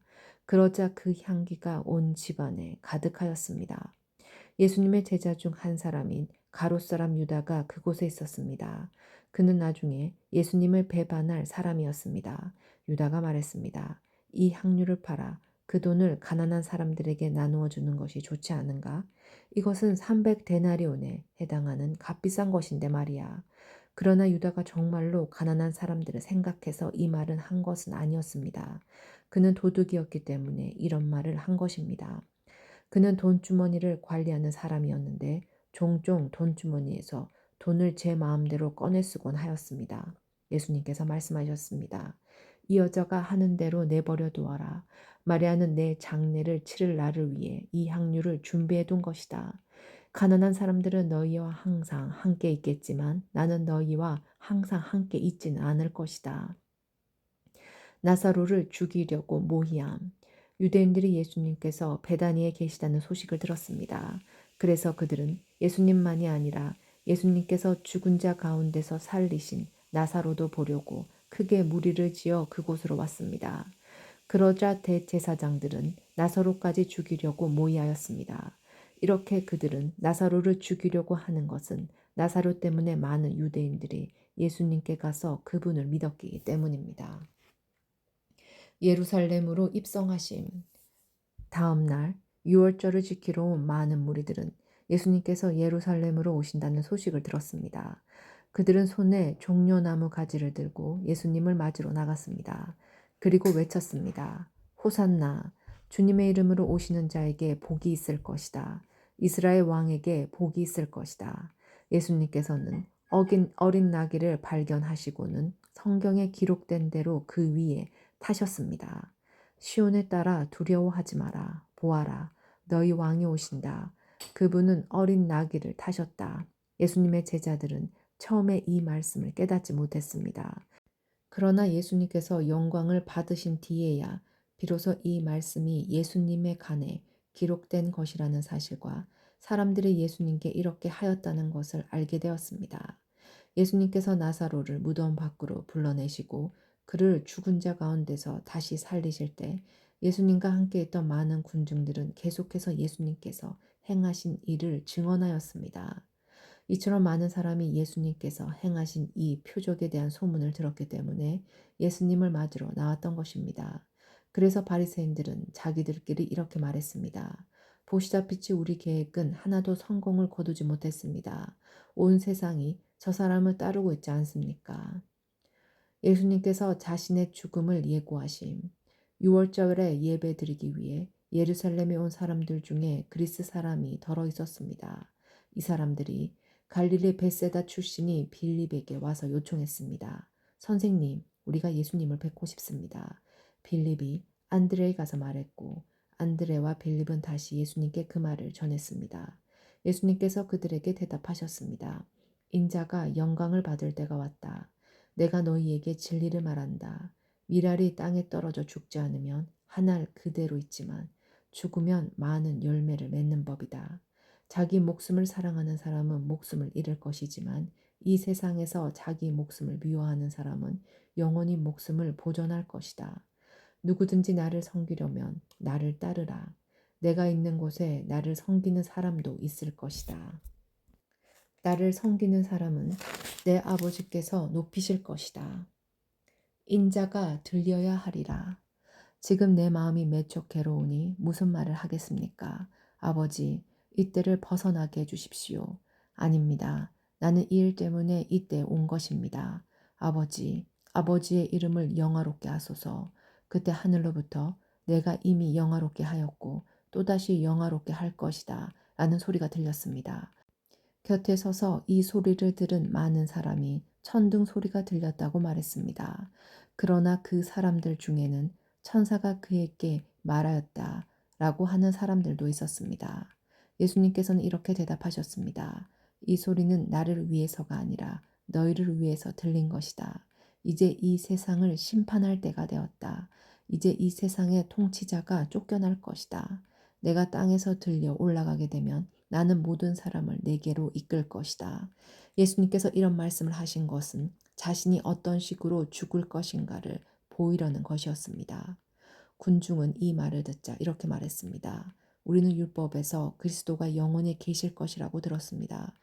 그러자 그 향기가 온 집안에 가득하였습니다. 예수님의 제자 중 한 사람인 가롯 사람 유다가 그곳에 있었습니다. 그는 나중에 예수님을 배반할 사람이었습니다. 유다가 말했습니다. 이 향유를 팔아 그 돈을 가난한 사람들에게 나누어 주는 것이 좋지 않은가? 이것은 300데나리온에 해당하는 값비싼 것인데 말이야. 그러나 유다가 정말로 가난한 사람들을 생각해서 이 말은 한 것은 아니었습니다. 그는 도둑이었기 때문에 이런 말을 한 것입니다. 그는 돈주머니를 관리하는 사람이었는데 종종 돈주머니에서 돈을 제 마음대로 꺼내 쓰곤 하였습니다. 예수님께서 말씀하셨습니다. 이 여자가 하는 대로 내버려 두어라. 마리아는 내 장례를 치를 날을 위해 이 향유를 준비해 둔 것이다. 가난한 사람들은 너희와 항상 함께 있겠지만 나는 너희와 항상 함께 있지는 않을 것이다. 나사로를 죽이려고 모히암. 유대인들이 예수님께서 베다니에 계시다는 소식을 들었습니다. 그래서 그들은 예수님만이 아니라 예수님께서 죽은 자 가운데서 살리신 나사로도 보려고 크게 무리를 지어 그곳으로 왔습니다. 그러자 대제사장들은 나사로까지 죽이려고 모의하였습니다. 이렇게 그들은 나사로를 죽이려고 하는 것은 나사로 때문에 많은 유대인들이 예수님께 가서 그분을 믿었기 때문입니다. 예루살렘으로 입성하심. 다음 날 유월절을 지키러 온 많은 무리들은 예수님께서 예루살렘으로 오신다는 소식을 들었습니다. 그들은 손에 종려나무 가지를 들고 예수님을 맞으러 나갔습니다. 그리고 외쳤습니다. 호산나, 주님의 이름으로 오시는 자에게 복이 있을 것이다. 이스라엘 왕에게 복이 있을 것이다. 예수님께서는 어린 나귀를 발견하시고는 성경에 기록된 대로 그 위에 타셨습니다. 시온에 따라 두려워하지 마라. 보아라. 너희 왕이 오신다. 그분은 어린 나귀를 타셨다. 예수님의 제자들은 처음에 이 말씀을 깨닫지 못했습니다. 그러나 예수님께서 영광을 받으신 뒤에야 비로소 이 말씀이 예수님의 간에 기록된 것이라는 사실과 사람들이 예수님께 이렇게 하였다는 것을 알게 되었습니다. 예수님께서 나사로를 무덤 밖으로 불러내시고 그를 죽은 자 가운데서 다시 살리실 때 예수님과 함께 있던 많은 군중들은 계속해서 예수님께서 행하신 일을 증언하였습니다. 이처럼 많은 사람이 예수님께서 행하신 이 표적에 대한 소문을 들었기 때문에 예수님을 맞으러 나왔던 것입니다. 그래서 바리새인들은 자기들끼리 이렇게 말했습니다. 보시다시피 우리 계획은 하나도 성공을 거두지 못했습니다. 온 세상이 저 사람을 따르고 있지 않습니까? 예수님께서 자신의 죽음을 예고하심. 유월절에 예배 드리기 위해 예루살렘에 온 사람들 중에 그리스 사람이 덜어 있었습니다. 이 사람들이 갈릴리 벳세다 출신이 빌립에게 와서 요청했습니다. 선생님, 우리가 예수님을 뵙고 싶습니다. 빌립이 안드레에 가서 말했고 안드레와 빌립은 다시 예수님께 그 말을 전했습니다. 예수님께서 그들에게 대답하셨습니다. 인자가 영광을 받을 때가 왔다. 내가 너희에게 진리를 말한다. 미랄이 땅에 떨어져 죽지 않으면 한 알 그대로 있지만 죽으면 많은 열매를 맺는 법이다. 자기 목숨을 사랑하는 사람은 목숨을 잃을 것이지만 이 세상에서 자기 목숨을 미워하는 사람은 영원히 목숨을 보존할 것이다. 누구든지 나를 섬기려면 나를 따르라. 내가 있는 곳에 나를 섬기는 사람도 있을 것이다. 나를 섬기는 사람은 내 아버지께서 높이실 것이다. 인자가 들려야 하리라. 지금 내 마음이 매척 괴로우니 무슨 말을 하겠습니까? 아버지, 이때를 벗어나게 해주십시오. 아닙니다. 나는 이 일 때문에 이때 온 것입니다. 아버지, 아버지의 이름을 영화롭게 하소서. 그때 하늘로부터 내가 이미 영화롭게 하였고 또다시 영화롭게 할 것이다. 라는 소리가 들렸습니다. 곁에 서서 이 소리를 들은 많은 사람이 천둥 소리가 들렸다고 말했습니다. 그러나 그 사람들 중에는 천사가 그에게 말하였다 라고 하는 사람들도 있었습니다. 예수님께서는 이렇게 대답하셨습니다. 이 소리는 나를 위해서가 아니라 너희를 위해서 들린 것이다. 이제 이 세상을 심판할 때가 되었다. 이제 이 세상의 통치자가 쫓겨날 것이다. 내가 땅에서 들려 올라가게 되면 나는 모든 사람을 내게로 이끌 것이다. 예수님께서 이런 말씀을 하신 것은 자신이 어떤 식으로 죽을 것인가를 보이려는 것이었습니다. 군중은 이 말을 듣자 이렇게 말했습니다. 우리는 율법에서 그리스도가 영원히 계실 것이라고 들었습니다.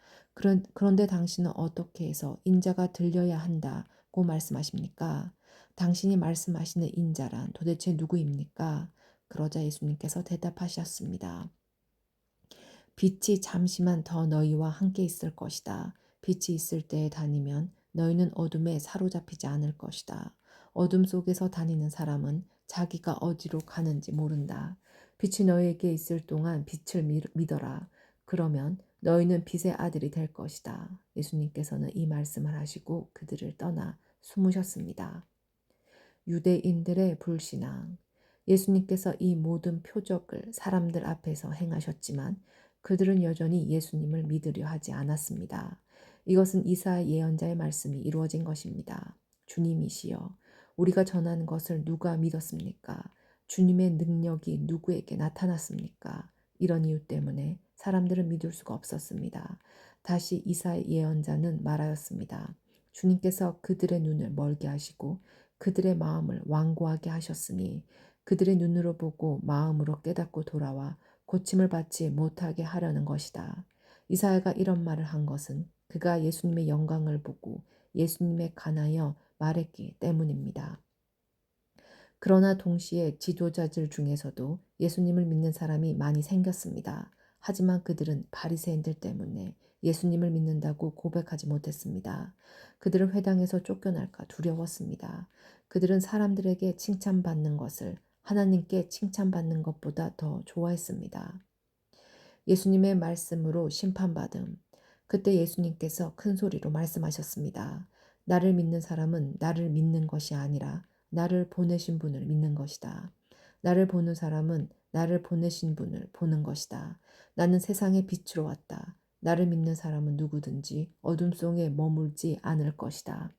그런데 당신은 어떻게 해서 인자가 들려야 한다고 말씀하십니까? 당신이 말씀하시는 인자란 도대체 누구입니까? 그러자 예수님께서 대답하셨습니다. 빛이 잠시만 더 너희와 함께 있을 것이다. 빛이 있을 때에 다니면 너희는 어둠에 사로잡히지 않을 것이다. 어둠 속에서 다니는 사람은 자기가 어디로 가는지 모른다. 빛이 너희에게 있을 동안 빛을 믿어라. 그러면 너희는 빛의 아들이 될 것이다. 예수님께서는 이 말씀을 하시고 그들을 떠나 숨으셨습니다. 유대인들의 불신앙. 예수님께서 이 모든 표적을 사람들 앞에서 행하셨지만 그들은 여전히 예수님을 믿으려 하지 않았습니다. 이것은 이사야 예언자의 말씀이 이루어진 것입니다. 주님이시여, 우리가 전하는 것을 누가 믿었습니까? 주님의 능력이 누구에게 나타났습니까? 이런 이유 때문에 사람들은 믿을 수가 없었습니다. 다시 이사야 예언자는 말하였습니다. 주님께서 그들의 눈을 멀게 하시고 그들의 마음을 완고하게 하셨으니 그들의 눈으로 보고 마음으로 깨닫고 돌아와 고침을 받지 못하게 하려는 것이다. 이사야가 이런 말을 한 것은 그가 예수님의 영광을 보고 예수님에 관하여 말했기 때문입니다. 그러나 동시에 지도자들 중에서도 예수님을 믿는 사람이 많이 생겼습니다. 하지만 그들은 바리새인들 때문에 예수님을 믿는다고 고백하지 못했습니다. 그들은 회당에서 쫓겨날까 두려웠습니다. 그들은 사람들에게 칭찬받는 것을 하나님께 칭찬받는 것보다 더 좋아했습니다. 예수님의 말씀으로 심판받음. 그때 예수님께서 큰 소리로 말씀하셨습니다. 나를 믿는 사람은 나를 믿는 것이 아니라 나를 보내신 분을 믿는 것이다. 나를 보는 사람은 나를 보내신 분을 보는 것이다. 나는 세상의 빛으로 왔다. 나를 믿는 사람은 누구든지 어둠 속에 머물지 않을 것이다.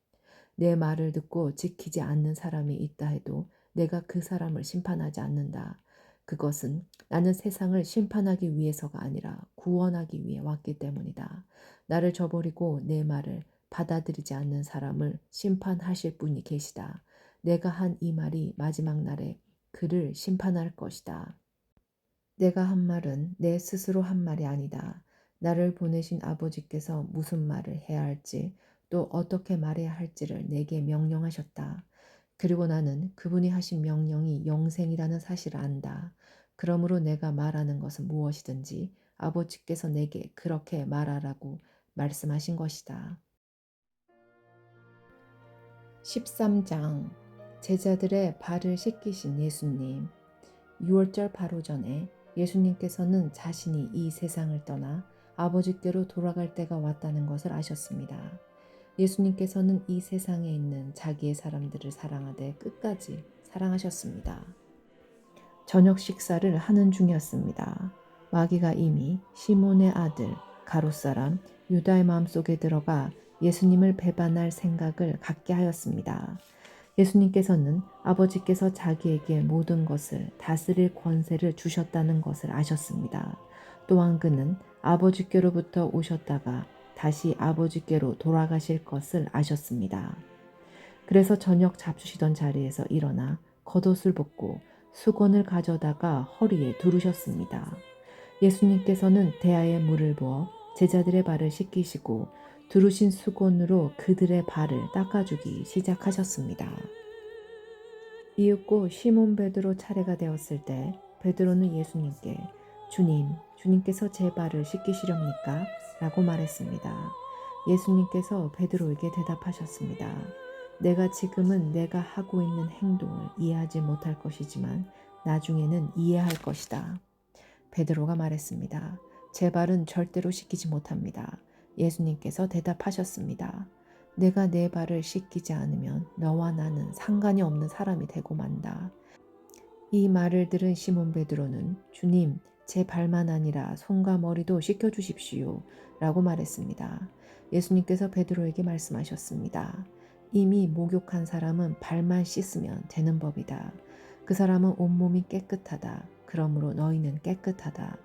내 말을 듣고 지키지 않는 사람이 있다 해도 내가 그 사람을 심판하지 않는다. 그것은 나는 세상을 심판하기 위해서가 아니라 구원하기 위해 왔기 때문이다. 나를 저버리고 내 말을 받아들이지 않는 사람을 심판하실 분이 계시다. 내가 한 이 말이 마지막 날에 그를 심판할 것이다. 내가 한 말은 내 스스로 한 말이 아니다. 나를 보내신 아버지께서 무슨 말을 해야 할지 또 어떻게 말해야 할지를 내게 명령하셨다. 그리고 나는 그분이 하신 명령이 영생이라는 사실을 안다. 그러므로 내가 말하는 것은 무엇이든지 아버지께서 내게 그렇게 말하라고 말씀하신 것이다. 13장 제자들의 발을 씻기신 예수님. 6월절 바로 전에 예수님께서는 자신이 이 세상을 떠나 아버지께로 돌아갈 때가 왔다는 것을 아셨습니다. 예수님께서는 이 세상에 있는 자기의 사람들을 사랑하되 끝까지 사랑하셨습니다. 저녁 식사를 하는 중이었습니다. 마귀가 이미 시몬의 아들 가롯사람 유다의 마음속에 들어가 예수님을 배반할 생각을 갖게 하였습니다. 예수님께서는 아버지께서 자기에게 모든 것을 다스릴 권세를 주셨다는 것을 아셨습니다. 또한 그는 아버지께로부터 오셨다가 다시 아버지께로 돌아가실 것을 아셨습니다. 그래서 저녁 잡수시던 자리에서 일어나 겉옷을 벗고 수건을 가져다가 허리에 두르셨습니다. 예수님께서는 대야에 물을 부어 제자들의 발을 씻기시고 두르신 수건으로 그들의 발을 닦아주기 시작하셨습니다. 이윽고 시몬 베드로 차례가 되었을 때 베드로는 예수님께 주님께서 제 발을 씻기시렵니까? 라고 말했습니다. 예수님께서 베드로에게 대답하셨습니다. 내가 지금은 내가 하고 있는 행동을 이해하지 못할 것이지만 나중에는 이해할 것이다. 베드로가 말했습니다. 제 발은 절대로 씻기지 못합니다. 예수님께서 대답하셨습니다. 내가 내 발을 씻기지 않으면 너와 나는 상관이 없는 사람이 되고 만다. 이 말을 들은 시몬 베드로는 주님, 제 발만 아니라 손과 머리도 씻겨주십시오 라고 말했습니다. 예수님께서 베드로에게 말씀하셨습니다. 이미 목욕한 사람은 발만 씻으면 되는 법이다. 그 사람은 온몸이 깨끗하다. 그러므로 너희는 깨끗하다.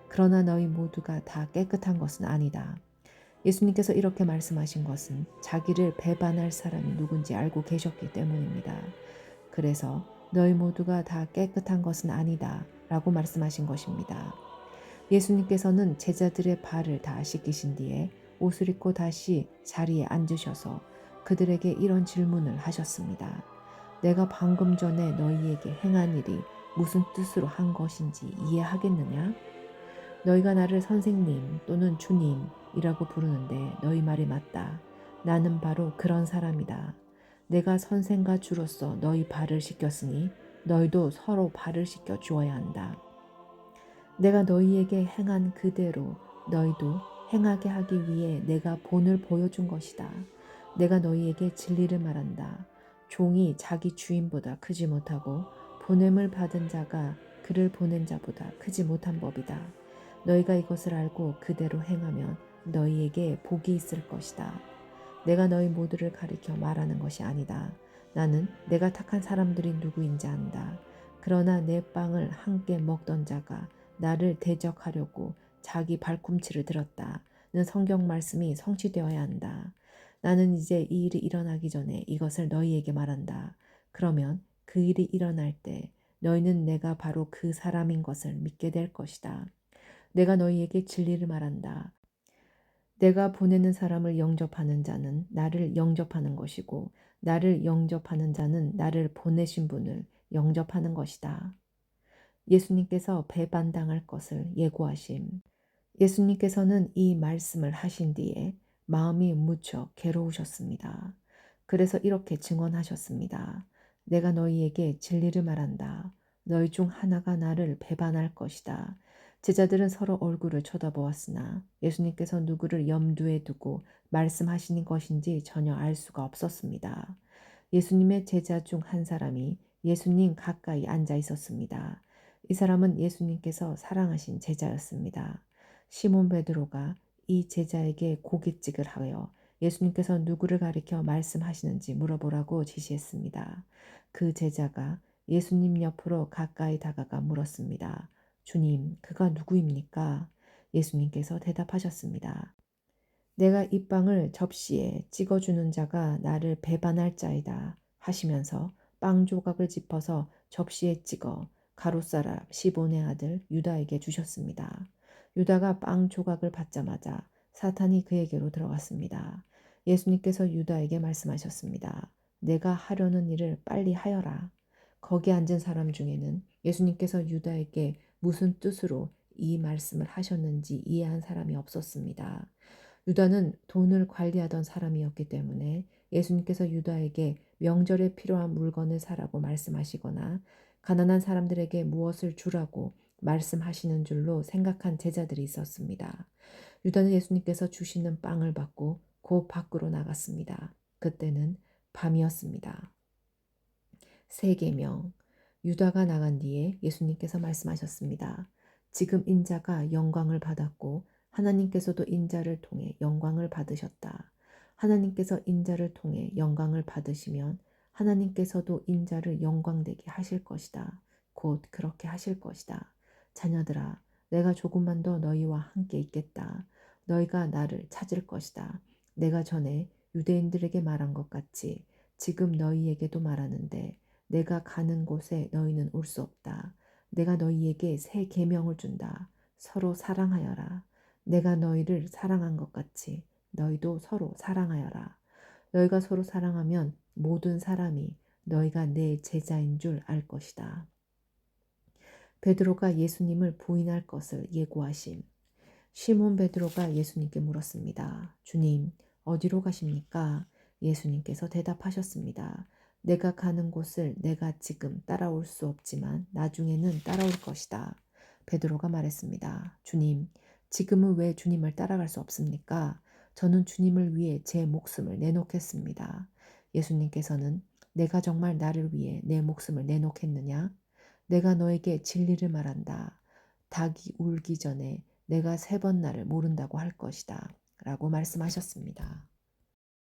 그러나 너희 모두가 다 깨끗한 것은 아니다. 예수님께서 이렇게 말씀하신 것은 자기를 배반할 사람이 누군지 알고 계셨기 때문입니다. 그래서 너희 모두가 다 깨끗한 것은 아니다 라고 말씀하신 것입니다. 예수님께서는 제자들의 발을 다 씻기신 뒤에 옷을 입고 다시 자리에 앉으셔서 그들에게 이런 질문을 하셨습니다. 내가 방금 전에 너희에게 행한 일이 무슨 뜻으로 한 것인지 이해하겠느냐? 너희가 나를 선생님 또는 주님이라고 부르는데 너희 말이 맞다. 나는 바로 그런 사람이다. 내가 선생과 주로서 너희 발을 씻겼으니 너희도 서로 발을 씻겨 주어야 한다. 내가 너희에게 행한 그대로 너희도 행하게 하기 위해 내가 본을 보여준 것이다. 내가 너희에게 진리를 말한다. 종이 자기 주인보다 크지 못하고 보냄을 받은 자가 그를 보낸 자보다 크지 못한 법이다. 너희가 이것을 알고 그대로 행하면 너희에게 복이 있을 것이다. 내가 너희 모두를 가리켜 말하는 것이 아니다. 나는 내가 택한 사람들이 누구인지 안다. 그러나 내 빵을 함께 먹던 자가 나를 대적하려고 자기 발꿈치를 들었다는 성경 말씀이 성취되어야 한다. 나는 이제 이 일이 일어나기 전에 이것을 너희에게 말한다. 그러면 그 일이 일어날 때 너희는 내가 바로 그 사람인 것을 믿게 될 것이다. 내가 너희에게 진리를 말한다. 내가 보내는 사람을 영접하는 자는 나를 영접하는 것이고 나를 영접하는 자는 나를 보내신 분을 영접하는 것이다. 예수님께서 배반당할 것을 예고하심. 예수님께서는 이 말씀을 하신 뒤에 마음이 무척 괴로우셨습니다. 그래서 이렇게 증언하셨습니다. 내가 너희에게 진리를 말한다. 너희 중 하나가 나를 배반할 것이다. 제자들은 서로 얼굴을 쳐다보았으나 예수님께서 누구를 염두에 두고 말씀하시는 것인지 전혀 알 수가 없었습니다. 예수님의 제자 중 한 사람이 예수님 가까이 앉아 있었습니다. 이 사람은 예수님께서 사랑하신 제자였습니다. 시몬 베드로가 이 제자에게 고깃집을 하여 예수님께서 누구를 가리켜 말씀하시는지 물어보라고 지시했습니다. 그 제자가 예수님 옆으로 가까이 다가가 물었습니다. 주님, 그가 누구입니까? 예수님께서 대답하셨습니다. 내가 이 빵을 접시에 찍어주는 자가 나를 배반할 자이다 하시면서 빵 조각을 짚어서 접시에 찍어 가롯사람 시몬의 아들 유다에게 주셨습니다. 유다가 빵 조각을 받자마자 사탄이 그에게로 들어갔습니다. 예수님께서 유다에게 말씀하셨습니다. 내가 하려는 일을 빨리 하여라. 거기 앉은 사람 중에는 예수님께서 유다에게 무슨 뜻으로 이 말씀을 하셨는지 이해한 사람이 없었습니다. 유다는 돈을 관리하던 사람이었기 때문에 예수님께서 유다에게 명절에 필요한 물건을 사라고 말씀하시거나 가난한 사람들에게 무엇을 주라고 말씀하시는 줄로 생각한 제자들이 있었습니다. 유다는 예수님께서 주시는 빵을 받고 곧 밖으로 나갔습니다. 그때는 밤이었습니다. 세계명. 유다가 나간 뒤에 예수님께서 말씀하셨습니다. 지금 인자가 영광을 받았고 하나님께서도 인자를 통해 영광을 받으셨다. 하나님께서 인자를 통해 영광을 받으시면 하나님께서도 인자를 영광되게 하실 것이다. 곧 그렇게 하실 것이다. 자녀들아, 내가 조금만 더 너희와 함께 있겠다. 너희가 나를 찾을 것이다. 내가 전에 유대인들에게 말한 것 같이 지금 너희에게도 말하는데 내가 가는 곳에 너희는 올 수 없다. 내가 너희에게 새 계명을 준다. 서로 사랑하여라. 내가 너희를 사랑한 것 같이 너희도 서로 사랑하여라. 너희가 서로 사랑하면 모든 사람이 너희가 내 제자인 줄 알 것이다. 베드로가 예수님을 부인할 것을 예고하심. 시몬 베드로가 예수님께 물었습니다. 주님, 어디로 가십니까? 예수님께서 대답하셨습니다. 내가 가는 곳을 내가 지금 따라올 수 없지만 나중에는 따라올 것이다. 베드로가 말했습니다. 주님, 지금은 왜 주님을 따라갈 수 없습니까? 저는 주님을 위해 제 목숨을 내놓겠습니다. 예수님께서는 내가 정말 나를 위해 내 목숨을 내놓겠느냐? 내가 너에게 진리를 말한다. 닭이 울기 전에 내가 3번 나를 모른다고 할 것이다. 라고 말씀하셨습니다.